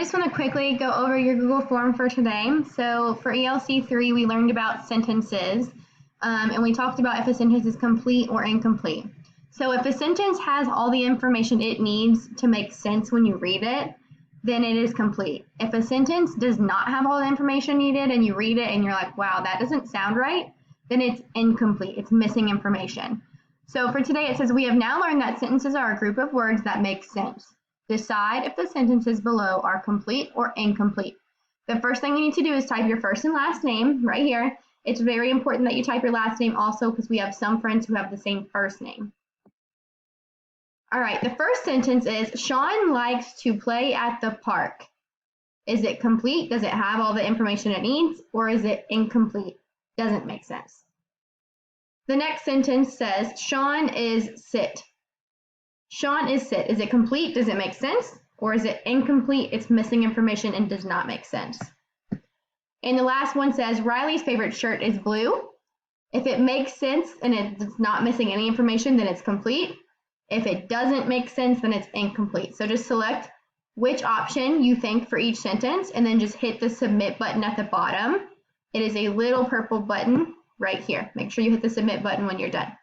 just want to quickly go over your Google form for today. So for ELC 3, we learned about sentences, and we talked about if a sentence is complete or incomplete. So if a sentence has all the information it needs to make sense when you read it, then it is complete. If a sentence does not have all the information needed and you read it and you're like, wow, that doesn't sound right, then it's incomplete. It's missing information. So for today, it says we have now learned that sentences are a group of words that make sense. Decide if the sentences below are complete or incomplete. The first thing you need to do is type your first and last name right here. It's very important that you type your last name also because we have some friends who have the same first name. All right, the first sentence is Sean likes to play at the park. Is it complete? Does it have all the information it needs? Or is it incomplete? Doesn't make sense. The next sentence says Sean is sit. Sean is sit. Is it complete? Does it make sense? Or is it incomplete? It's missing information and does not make sense. And the last one says Riley's favorite shirt is blue. If it makes sense and it's not missing any information, then it's complete. If it doesn't make sense, then it's incomplete. So just select which option you think for each sentence and then just hit the submit button at the bottom. It is a little purple button right here. Make sure you hit the submit button when you're done.